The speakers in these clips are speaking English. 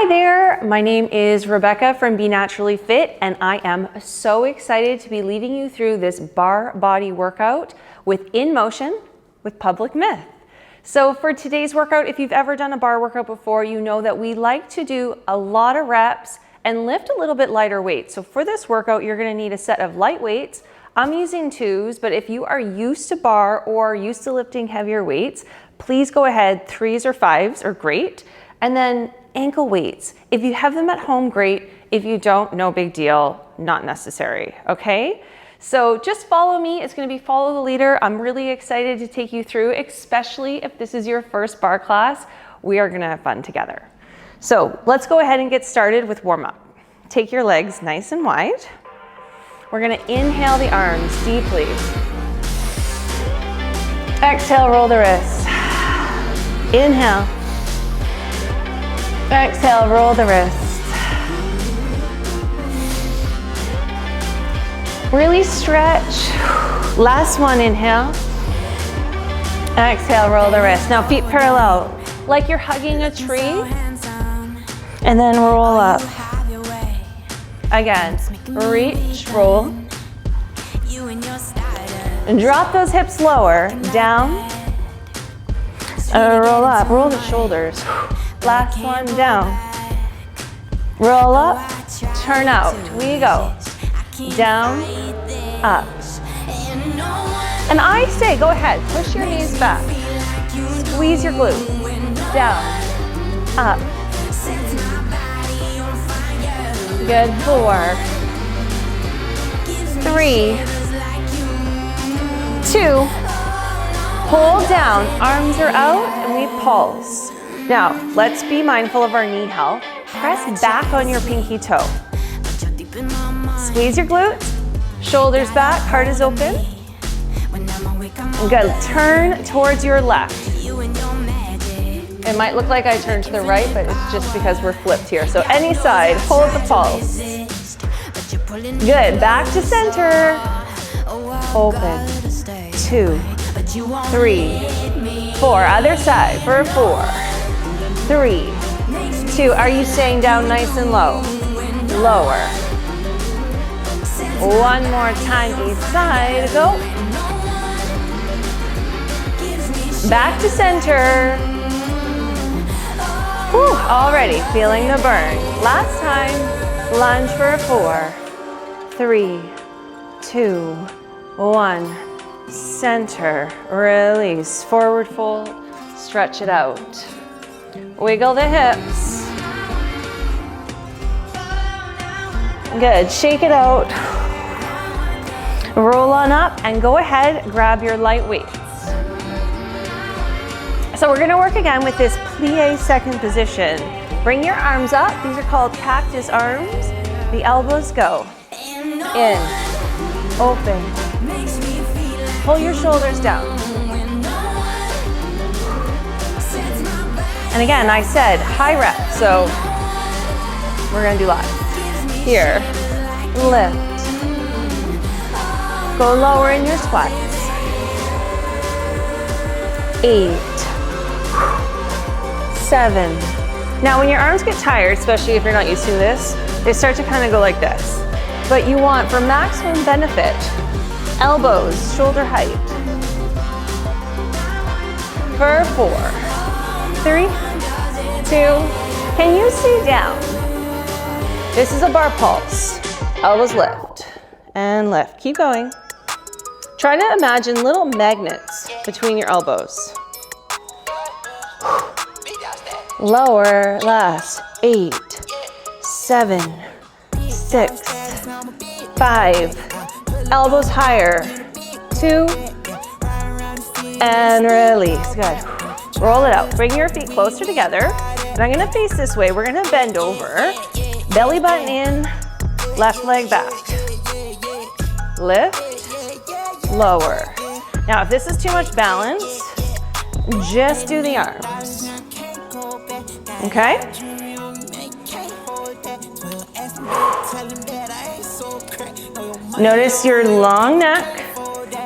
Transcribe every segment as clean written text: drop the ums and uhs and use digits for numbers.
Hi there, my name is Rebecca from Be Naturally Fit, and I am so excited to be leading you through this bar body workout with In Motion with Public Myth. So for today's workout, if you've ever done a bar workout before, you know that we like to do a lot of reps and lift a little bit lighter weight. So for this workout, you're gonna need a set of light weights. I'm using 2s, but if you are used to bar or used to lifting heavier weights, please go ahead, 3s or 5s are great. And then ankle weights. If you have them at home, great. If you don't, no big deal, not necessary, okay? So just follow me. It's gonna be follow the leader. I'm really excited to take you through, especially if this is your first bar class. We are gonna have fun together. So let's go ahead and get started with warm up. Take your legs nice and wide. We're gonna inhale the arms deeply. Exhale, roll the wrists. Inhale. Exhale, roll the wrists. Really stretch. Last one, inhale. Exhale, roll the wrists. Now feet parallel, like you're hugging a tree. And then roll up. Again, reach, roll. And drop those hips lower, down. Roll up, roll the shoulders. Last one, down. Roll up, turn out. We go. Down, up. And I say, go ahead, push your knees back. Squeeze your glute. Down, up. Good, 4, 3, 2. Hold down, arms are out, and we pulse. Now, let's be mindful of our knee health. Press back on your pinky toe. Squeeze your glutes, shoulders back, heart is open. Good, turn towards your left. It might look like I turned to the right, but it's just because we're flipped here. So any side, hold the pulse. Good, back to center. Open, 2, 3, 4. Other side for 4. 3, 2. Are you staying down nice and low? Lower. One more time each side. Go. Back to center. Whew, already feeling the burn. Last time, lunge for 4, 3, 2, 1. Center, release, forward fold, stretch it out. Wiggle the hips. Good, shake it out. Roll on up and go ahead, grab your light weights. So we're gonna work again with this plie second position. Bring your arms up. These are called cactus arms. The elbows go. In, open. Pull your shoulders down. And again, I said high rep, so we're gonna do lots. Here, lift. Go lower in your squats. 8, 7. Now when your arms get tired, especially if you're not used to this, they start to kind of go like this. But you want, for maximum benefit, elbows, shoulder height. For 4, 3, 2. Can you stay down? This is a bar pulse. Elbows lift and lift. Keep going. Try to imagine little magnets between your elbows. Lower, last. 8, 7, 6, 5. Elbows higher. 2. And release. Good. Roll it out. Bring your feet closer together. And I'm gonna face this way. We're gonna bend over. Belly button in, left leg back. Lift, lower. Now, if this is too much balance, just do the arms. Okay? Notice your long neck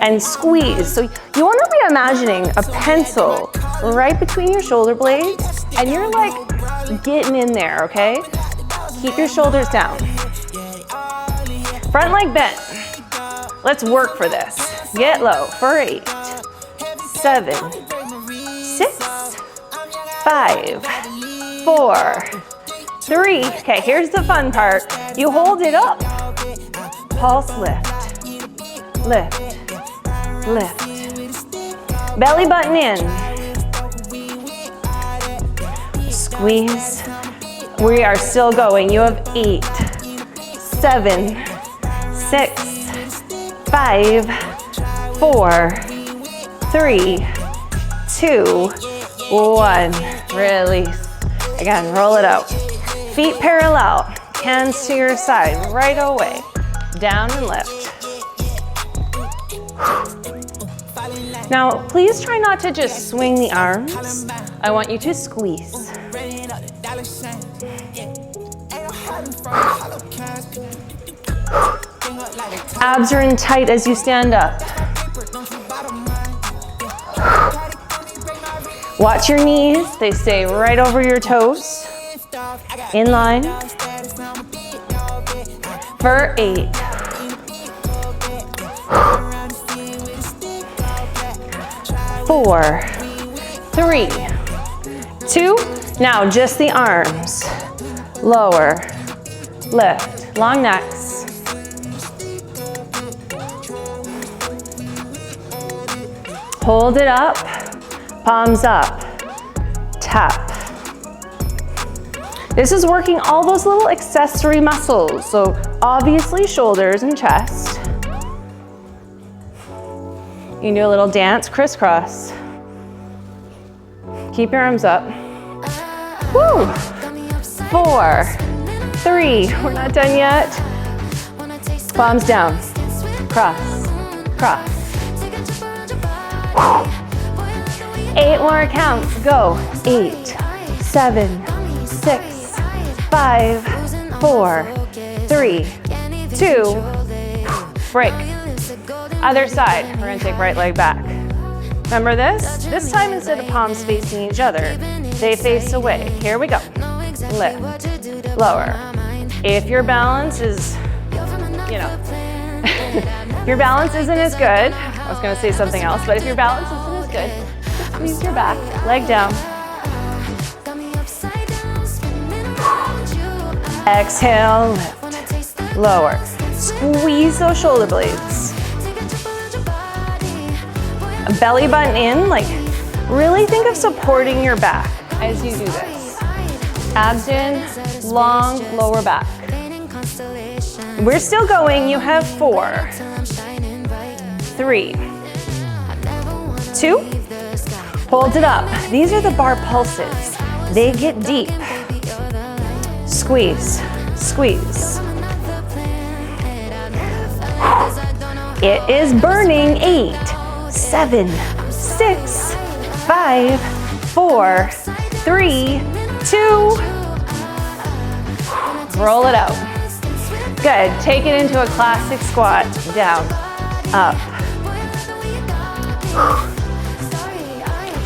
and squeeze. So you want to be imagining a pencil right between your shoulder blades, and you're like getting in there, okay? Keep your shoulders down. Front leg bent. Let's work for this. Get low for 8, 7, 6, 5, 4, 3. Okay, here's the fun part. You hold it up. Pulse lift, lift, lift. Belly button in. Squeeze. We are still going. You have 8, 7, 6, 5, 4, 3, 2, 1. Release. Again, roll it out. Feet parallel, hands to your side, right away. Down and lift. Now, please try not to just swing the arms. I want you to squeeze. Abs are in tight as you stand up. Watch your knees, they stay right over your toes. In line. For 8. 4, 3, 2. Now just the arms. Lower, lift, long necks. Hold it up, palms up, tap. This is working all those little accessory muscles. So obviously shoulders and chest. You can do a little dance, crisscross. Keep your arms up. Woo! 4, 3, we're not done yet. Palms down, cross, cross. 8 more counts, go. 8, 7, 6, 5, 4, 3, 2, break. Other side, we're gonna take right leg back. Remember this? This time instead of palms facing each other, they face away. Here we go. Lift, lower. If your balance is, if your balance isn't as good, I was gonna say something else, but if your balance isn't as good, just squeeze your back, leg down. Exhale, lift, lower. Squeeze those shoulder blades. Belly button in, like really think of supporting your back as you do this. Abs in, long lower back. We're still going, you have 4, 3, 2, hold it up. These are the bar pulses. They get deep. Squeeze, squeeze. It is burning. 8, 7, 6, 5, 4, 3, 2. Roll it out. Good. Take it into a classic squat. Down, up.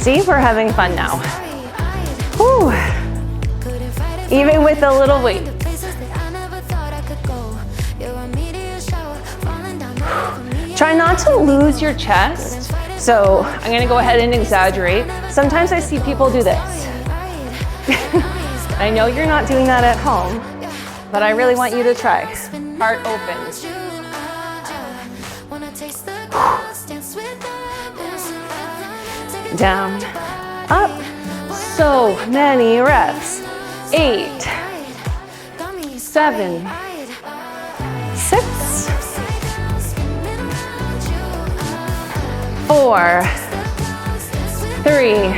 See, we're having fun now. Whew. Even with a little weight. Try not to lose your chest. So I'm gonna go ahead and exaggerate. Sometimes I see people do this. I know you're not doing that at home, but I really want you to try. Heart open. Down, up. So many reps. 8, 7, 6, 4, 3,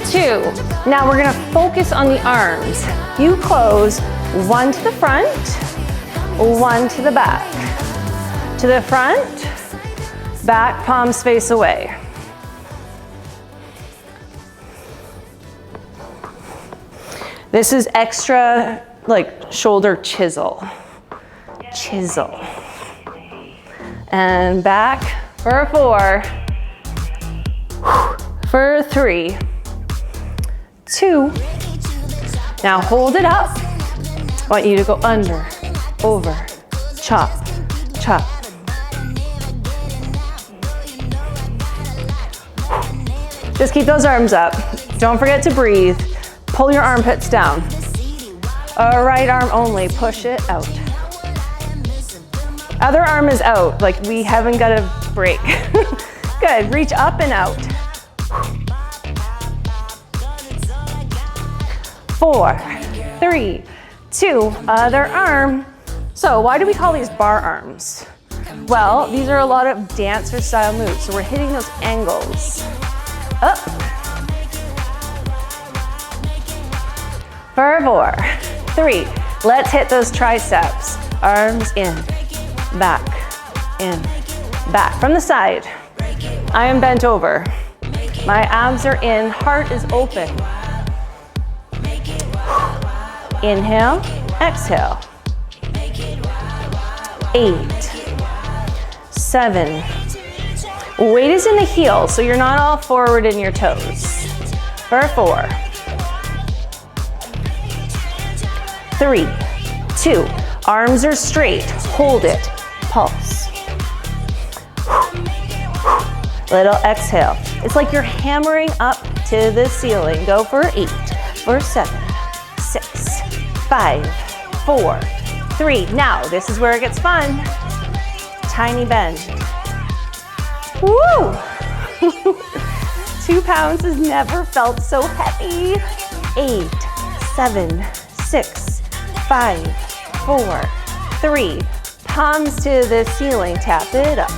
2. Now we're gonna focus on the arms. You close one to the front, one to the back. To the front, back, palms face away. This is extra like shoulder chisel. Chisel. And back for 4, for 3, 2, Now hold it up. I want you to go under, over, chop, chop. Just keep those arms up. Don't forget to breathe. Pull your armpits down. Right arm only, push it out. Other arm is out, like we haven't got a break. Good, reach up and out. 4, 3, 2, other arm. So why do we call these bar arms? Well, these are a lot of dancer style moves, so we're hitting those angles. Up. For 4, 3, let's hit those triceps. Arms in, back, from the side. I am bent over. My abs are in, heart is open. Inhale, exhale. 8, 7. Weight is in the heel, so you're not all forward in your toes. For 4, 3, 2. Arms are straight. Hold it. Pulse. Little exhale. It's like you're hammering up to the ceiling. Go for 8, for 7, 6, 5, 4, 3. Now, this is where it gets fun. Tiny bend. Woo! 2 pounds has never felt so heavy. 8, 7, 6, 5, 4, 3. Palms to the ceiling, tap it up.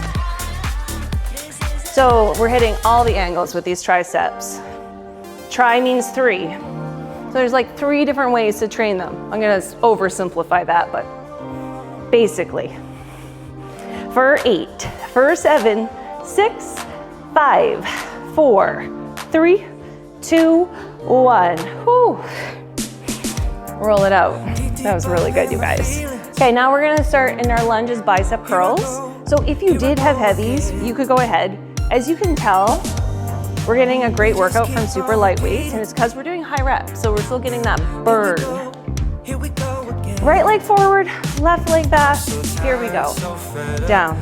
So we're hitting all the angles with these triceps. Try means 3. So there's like 3 different ways to train them. I'm gonna oversimplify that, but basically. For 8, for 7, 6, 5, 4, 3, 2, 1. Whew. Roll it out. That was really good, you guys. Okay, now we're gonna start in our lunges, bicep curls. So if you did have heavies, you could go ahead. As you can tell, we're getting a great workout from super light weights, and it's because we're doing high reps, so we're still getting that burn. Right leg forward, left leg back. Here we go. Down,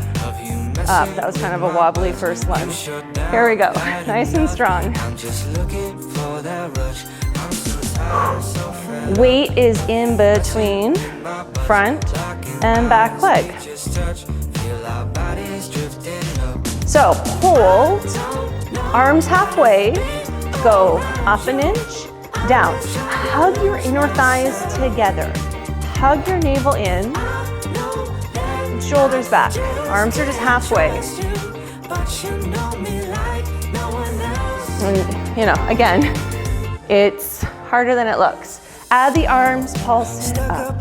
up. That was kind of a wobbly first lunge. Here we go. Nice and strong. Weight is in between front and back leg. So hold, arms halfway, go up an inch, down. Hug your inner thighs together. Hug your navel in, shoulders back. Arms are just halfway. And, you know, again, it's harder than it looks. Add the arms, pulse it up,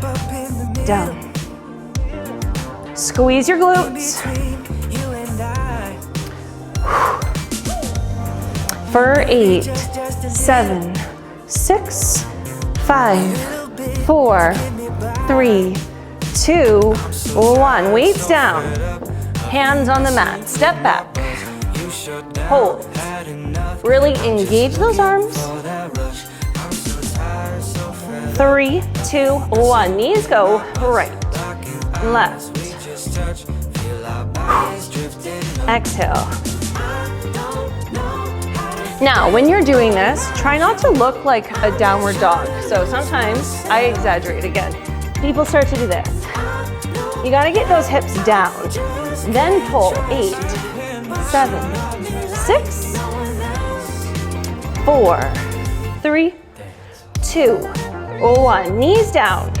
down. Squeeze your glutes. For 8, 7, 6, 5, 4, 3, 2, 1. Weights down. Hands on the mat. Step back. Hold. Really engage those arms. 3, 2, 1. Knees go right, left. Exhale. Now, when you're doing this, try not to look like a downward dog. So sometimes, I exaggerate again. People start to do this. You gotta get those hips down. Then pull 8, 7, 6, 4, 3, 2, 1. Knees down.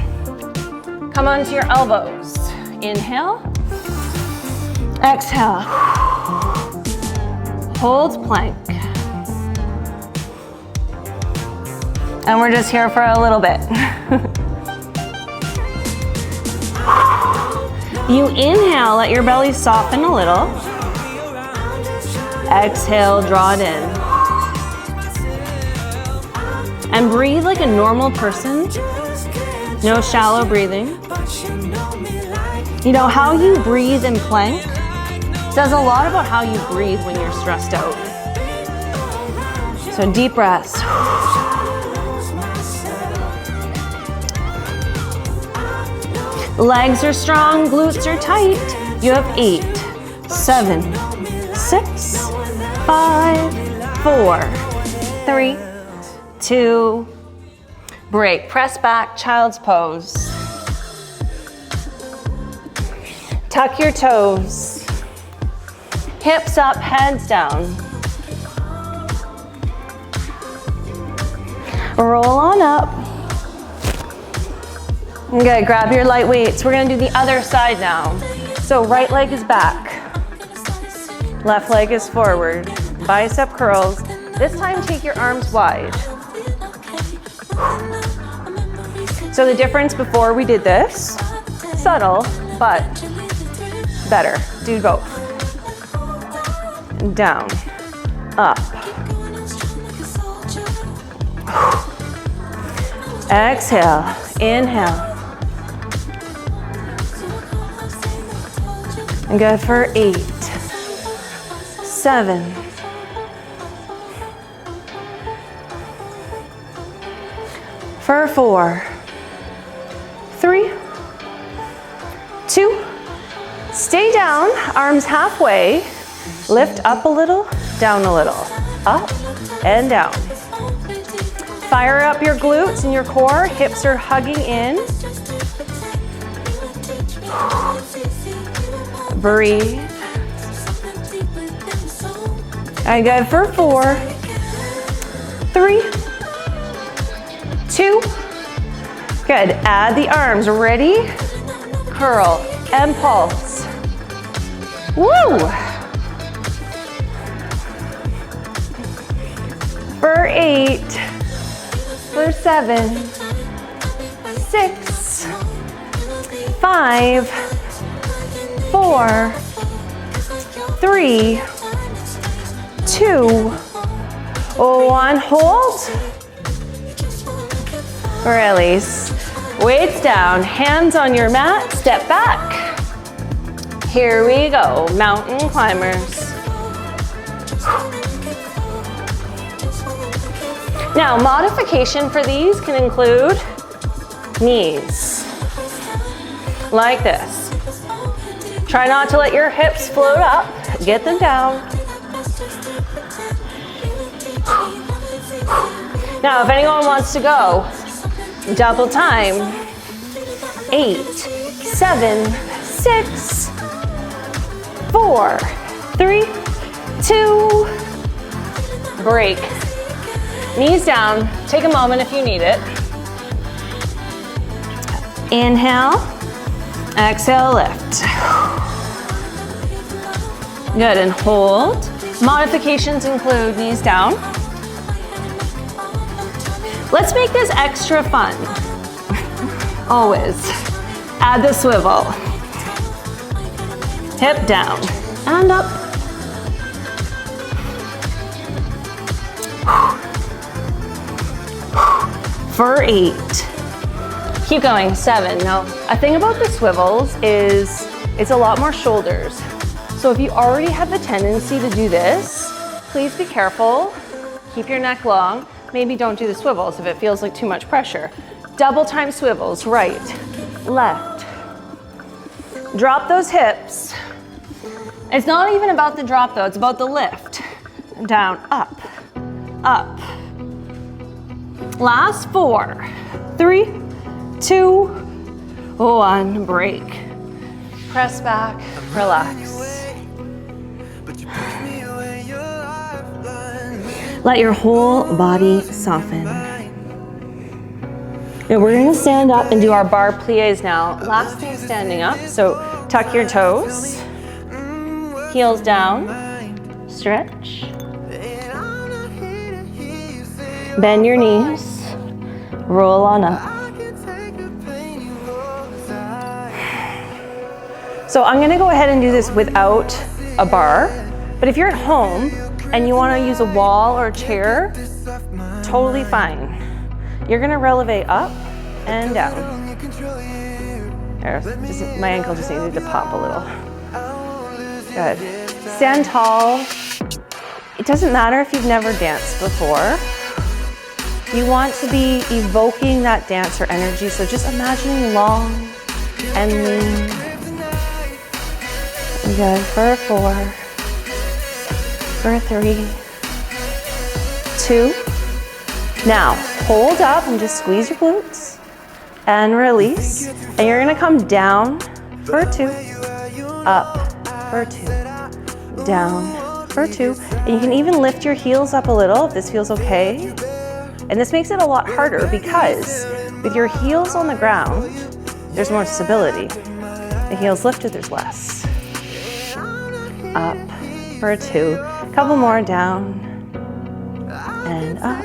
Come onto your elbows. Inhale. Exhale. Hold plank. And we're just here for a little bit. You inhale, let your belly soften a little. Exhale, draw it in. And breathe like a normal person. No shallow breathing. You know, how you breathe in plank says a lot about how you breathe when you're stressed out. So deep breaths. Legs are strong, glutes are tight. You have 8, 7, 6, 5, 4, 3, 2, break. Press back, child's pose. Tuck your toes. Hips up, hands down. Roll on up. Good, grab your light weights. We're gonna do the other side now. So right leg is back. Left leg is forward. Bicep curls. This time take your arms wide. So the difference before we did this, subtle, but better. Do both. Down, up. Exhale, inhale. And go for 8, 7, 4, 3, 2, stay down, arms halfway, lift up a little, down a little, up and down. Fire up your glutes and your core, hips are hugging in. Breathe. And good for 4, 3, 2. Good, add the arms, ready? Curl and pulse. Woo! For 8, for 7, 6, 5, 4, 3, 2, 1. Hold. Release. Weights down, hands on your mat, step back. Here we go, mountain climbers. Now, modification for these can include knees, like this. Try not to let your hips float up, get them down. Now, if anyone wants to go, double time. 8, 7, 6, 4, 3, 2, break. Knees down, take a moment if you need it. Inhale, exhale, lift. Good, and hold. Modifications include knees down. Let's make this extra fun. Always. Add the swivel. Hip down and up. For 8. Keep going, 7. Now, a thing about the swivels is it's a lot more shoulders. So if you already have the tendency to do this, please be careful. Keep your neck long. Maybe don't do the swivels if it feels like too much pressure. Double time swivels, right, left. Drop those hips. It's not even about the drop though, it's about the lift. Down, up, up. Last 4, 3, 2, 1, break. Press back, relax. Let your whole body soften. Now we're gonna stand up and do our barre plies now. Last thing, standing up. So tuck your toes, heels down, stretch. Bend your knees, roll on up. So I'm gonna go ahead and do this without a bar, but if you're at home and you wanna use a wall or a chair, totally fine. You're gonna releve up and down. There, my ankle just needed to pop a little. Good. Stand tall. It doesn't matter if you've never danced before. You want to be evoking that dancer energy, so just imagining long, and lean. Good for 4, for 3, 2. Now, hold up and just squeeze your glutes and release. And you're gonna come down for 2, up for 2, down for 2. And you can even lift your heels up a little if this feels okay. And this makes it a lot harder because with your heels on the ground, there's more stability. The heels lifted, there's less. Up for 2. Couple more, down and up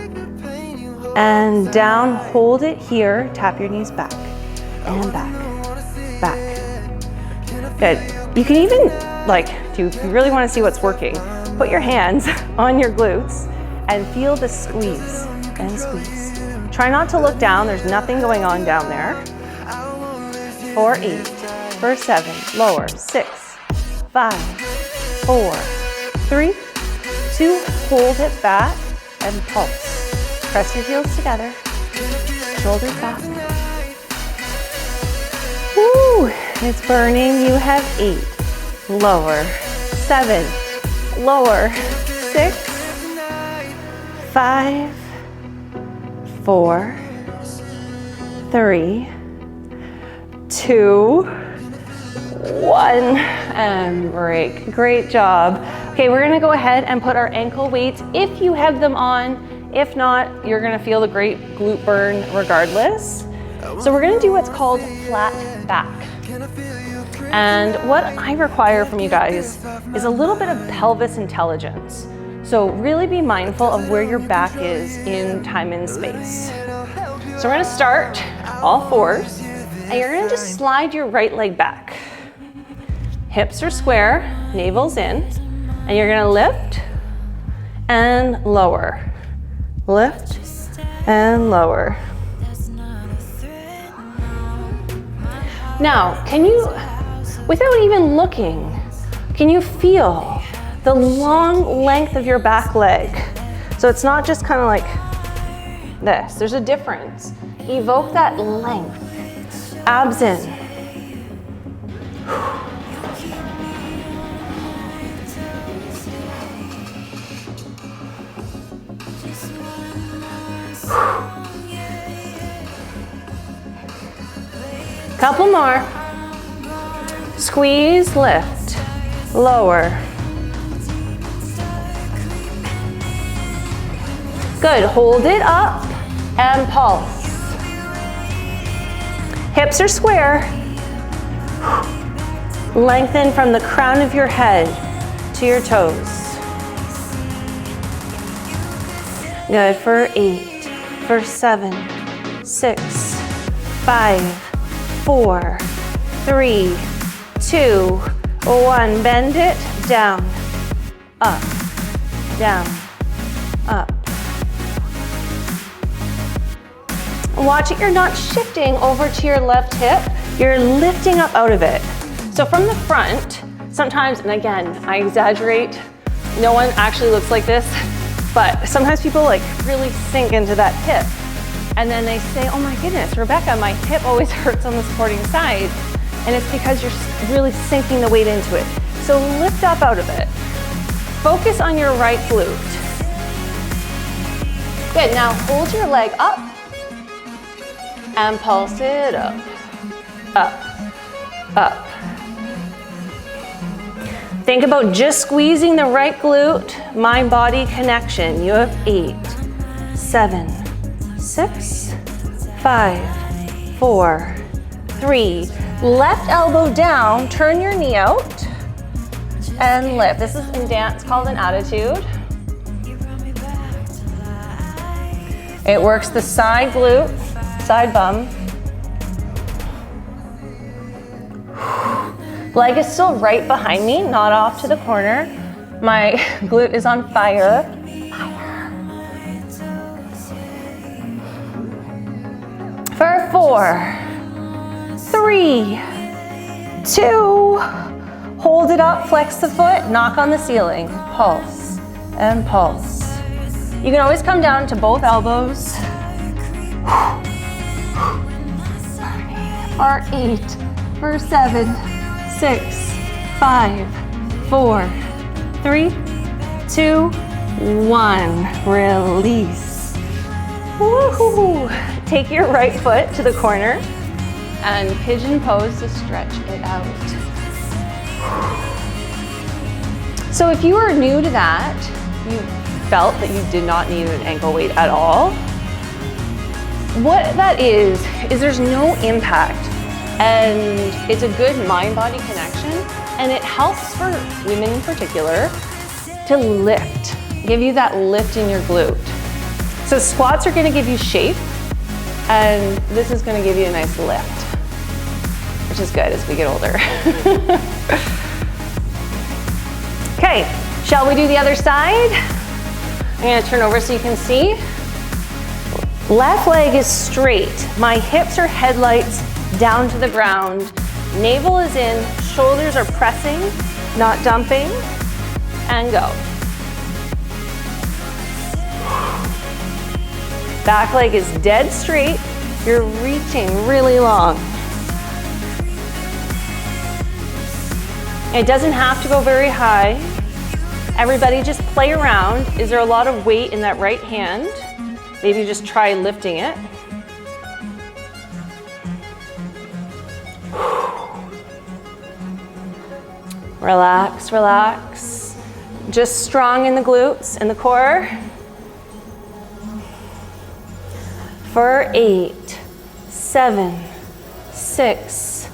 and down. Hold it here. Tap your knees back and back, back. Good. You can even, like, if you really want to see what's working, put your hands on your glutes and feel the squeeze and squeeze. Try not to look down. There's nothing going on down there. For 8, for 7, lower, 6, 5, 4, 3, 2, hold it back and pulse. Press your heels together, shoulders back. Woo, it's burning. You have 8, lower, 7, lower, 6, 5, 4, 3, 2, 1, and break. Great job. Okay, we're gonna go ahead and put our ankle weights if you have them on. If not, you're gonna feel the great glute burn regardless. So we're gonna do what's called flat back. And what I require from you guys is a little bit of pelvis intelligence. So really be mindful of where your back is in time and space. So we're gonna start all 4s, and you're gonna just slide your right leg back. Hips are square, navel's in, and you're gonna lift and lower. Lift and lower. Now, can you, without even looking, can you feel the long length of your back leg? So it's not just kind of like this. There's a difference. Evoke that length. Abs in. Couple more. Squeeze, lift, lower. Good, hold it up and pulse. Hips are square. Lengthen from the crown of your head to your toes. Good, for 8, for 7, 6, 5, 4, 3, 2, 1. Bend it, down, up, down, up. Watch it, you're not shifting over to your left hip, you're lifting up out of it. So from the front, sometimes, and again, I exaggerate, no one actually looks like this, but sometimes people like really sink into that hip. And then they say, oh my goodness, Rebecca, my hip always hurts on the supporting side. And it's because you're really sinking the weight into it. So lift up out of it. Focus on your right glute. Good, now hold your leg up and pulse it up, up, up. Think about just squeezing the right glute, mind-body connection. You have 8, 7, 6, 5, 4, 3. Left elbow down, turn your knee out and lift. This is in dance called an attitude. It works the side glute, side bum. Leg is still right behind me, not off to the corner. My glute is on fire. For 4, 3, 2, hold it up, flex the foot, knock on the ceiling, pulse and pulse. You can always come down to both elbows. For 8, for 7, 6, 5, 4, 3, 2, 1. Release. Woohoo! Take your right foot to the corner and pigeon pose to stretch it out. So if you are new to that, you felt that you did not need an ankle weight at all, what that is there's no impact, and it's a good mind-body connection, and it helps for women in particular to lift, give you that lift in your glute. So squats are gonna give you shape, and this is gonna give you a nice lift, which is good as we get older. Okay, shall we do the other side? I'm gonna turn over so you can see. Left leg is straight. My hips are headlights down to the ground. Navel is in, shoulders are pressing, not dumping, and go. Back leg is dead straight. You're reaching really long. It doesn't have to go very high. Everybody just play around. Is there a lot of weight in that right hand? Maybe just try lifting it. Relax, relax. Just strong in the glutes and the core. For 8, 7, 6,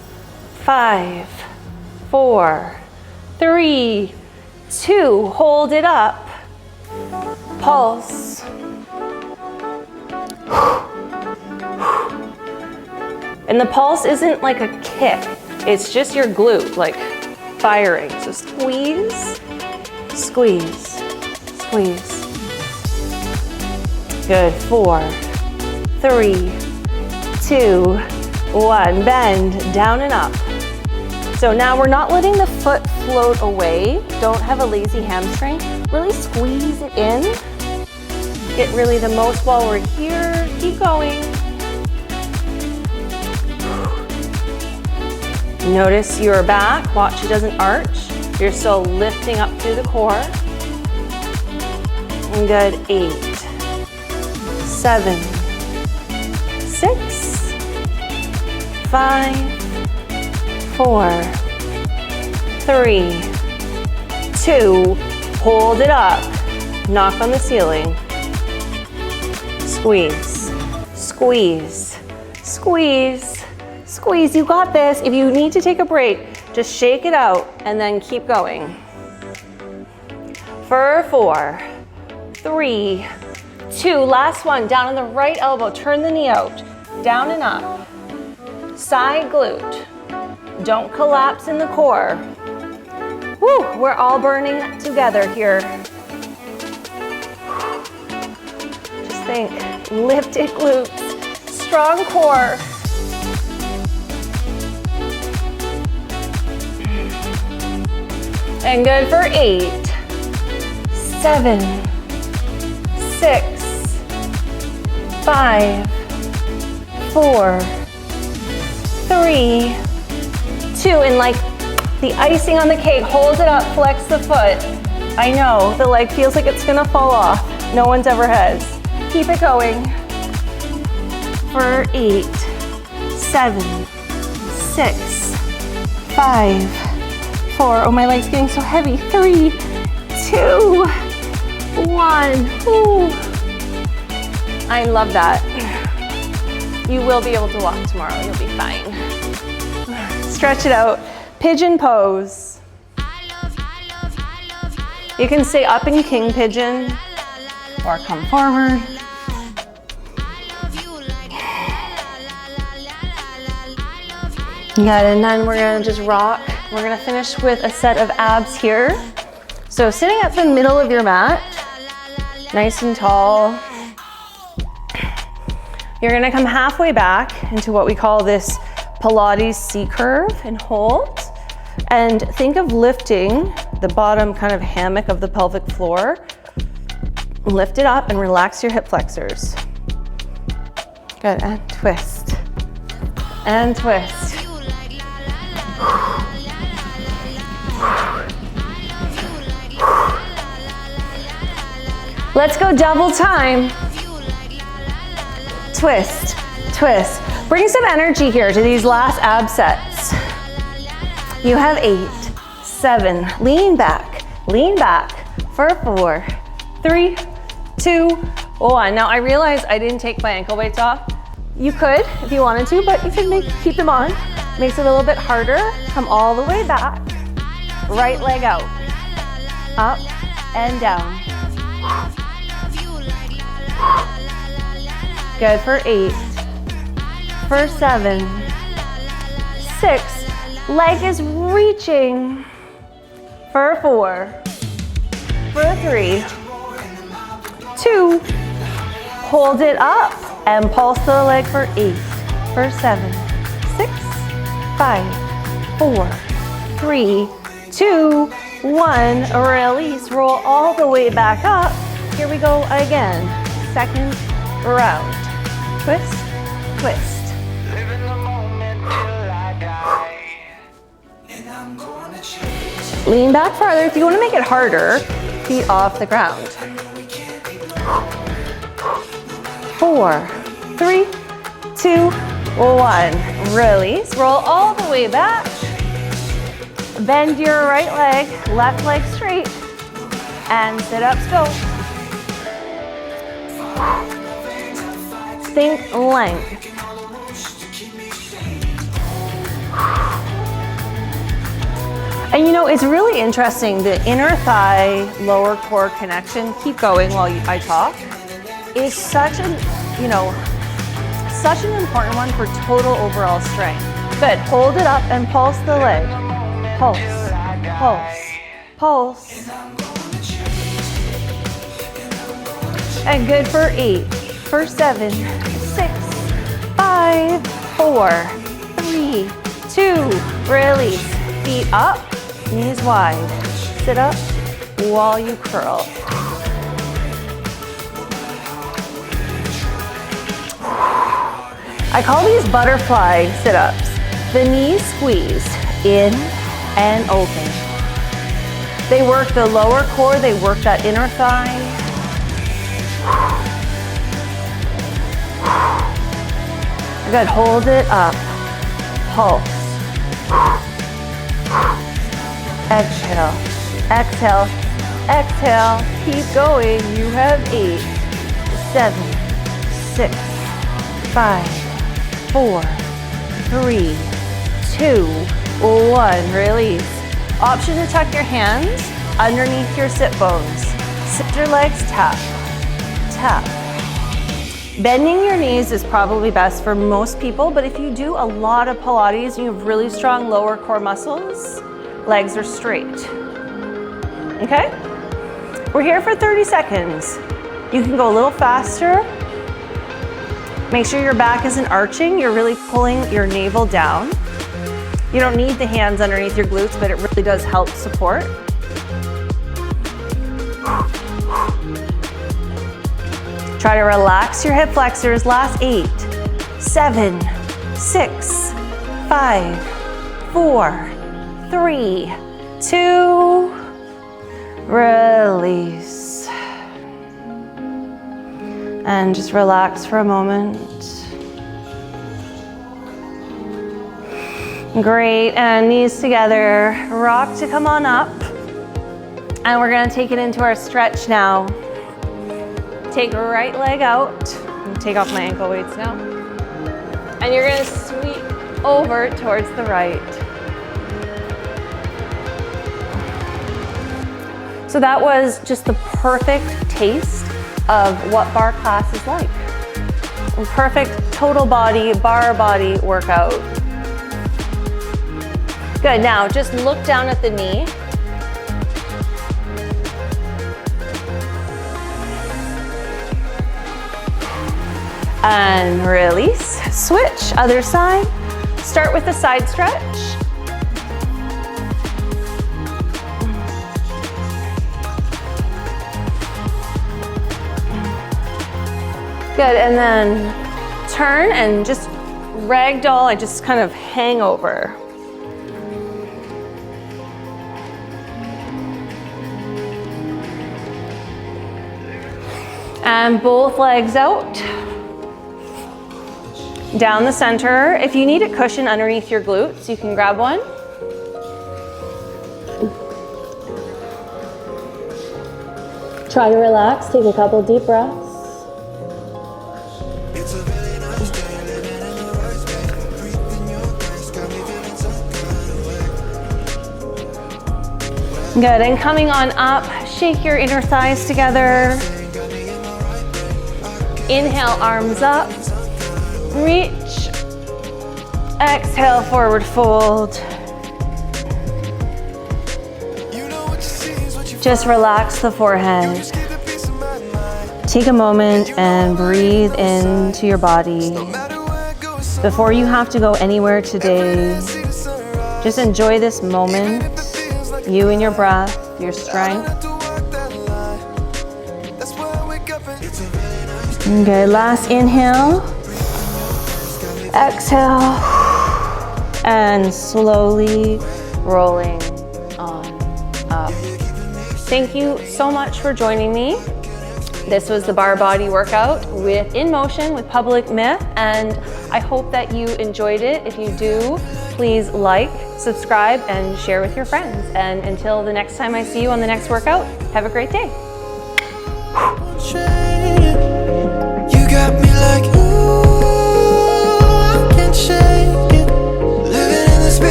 5, 4, 3, 2, hold it up. Pulse. And the pulse isn't like a kick, it's just your glute, like firing. So squeeze, squeeze, squeeze. Good, 4, 3, 2, 1. Bend, down and up. So now we're not letting the foot float away. Don't have a lazy hamstring. Really squeeze it in. Get really the most while we're here. Keep going. Notice your back. Watch it doesn't arch. You're still lifting up through the core. And good. 8, 7, 6, 5, 4, 3, 2, hold it up. Knock on the ceiling. Squeeze, squeeze, squeeze, squeeze. You got this. If you need to take a break, just shake it out and then keep going. For 4, 3, 2, last one. Down on the right elbow, turn the knee out. Down and up. Side glute. Don't collapse in the core. Woo, we're all burning together here. Just think, lifted glutes, strong core. And good for 8, 7, 6, 5, 4, 3, 2, and like the icing on the cake, hold it up, flex the foot. I know, the leg feels like it's gonna fall off. No one's ever has. Keep it going. For 8, 7, 6, 5, 4. Oh, my leg's getting so heavy. 3, 2, 1. Ooh. I love that. You will be able to walk tomorrow. You'll be fine. Stretch it out. Pigeon pose. You can stay up in king pigeon or come forward. Good, and then we're gonna just rock. We're gonna finish with a set of abs here. So sitting at the middle of your mat, nice and tall. You're gonna come halfway back into what we call this Pilates C curve and hold. And think of lifting the bottom kind of hammock of the pelvic floor. Lift it up and relax your hip flexors. Good, and twist. And twist. Let's go double time. Twist, twist. Bring some energy here to these last ab sets. You have 8, 7, lean back for 4, 3, 2, 1. Now I realize I didn't take my ankle weights off. You could if you wanted to, but you can keep them on. Makes it a little bit harder. Come all the way back. Right leg out. Up and down. Good for 8, for 7, 6. Leg is reaching. For 4, for 3, 2. Hold it up and pulse the leg for 8, for 7, 6, 5, 4, 3, 2, 1. Release, roll all the way back up. Here we go again. Second round. Twist, twist. Live in the moment till I die. And I'm gonna change. Lean back farther. If you want to make it harder, feet off the ground. 4, 3, 2, 1. Release. Roll all the way back. Bend your right leg, left leg straight, and sit-ups go. Think length. And you know, it's really interesting, the inner thigh, lower core connection, keep going while I talk, is such an, such an important one for total overall strength. Good, hold it up and pulse the leg. Pulse, pulse, pulse. And good for 8, for 7, 6, 5, 4, 3, 2. Release. Feet up, knees wide. Sit up while you curl. I call these butterfly sit-ups. The knees squeeze in and open. They work the lower core, they work that inner thigh. Good, hold it up. Pulse. Exhale, exhale, exhale. Keep going. You have 8, 7, 6, 5, 4, 3, 2, 1. Release. Option to tuck your hands underneath your sit bones. Sit your legs, tap, tap. Bending your knees is probably best for most people, but if you do a lot of Pilates and you have really strong lower core muscles, legs are straight. Okay? We're here for 30 seconds. You can go a little faster. Make sure your back isn't arching. You're really pulling your navel down. You don't need the hands underneath your glutes, but it really does help support. Try to relax your hip flexors. Last 8, 7, 6, 5, 4, 3, 2, release. And just relax for a moment. Great, and knees together. Rock to come on up. And we're gonna take it into our stretch now. Take right leg out. Take off my ankle weights now. And you're gonna sweep over towards the right. So that was just the perfect taste of what barre class is like. A perfect total body, barre body workout. Good, now just look down at the knee. And release, switch, other side. Start with the side stretch. Good, and then turn and just ragdoll, I just kind of hang over. And both legs out. Down the center. If you need a cushion underneath your glutes, you can grab one. Try to relax, take a couple deep breaths. Good, and coming on up, shake your inner thighs together. Inhale, arms up. Reach. Exhale, forward fold. Just relax the forehead. Take a moment and breathe into your body. Before you have to go anywhere today, just enjoy this moment, you and your breath, your strength. Okay, last inhale. Exhale. And slowly rolling on up. Thank you so much for joining me. This was the bar body workout with In Motion with Public Myth, and I hope that you enjoyed it. If you do, please like, subscribe, and share with your friends. And until the next time I see you on the next workout, have a great day.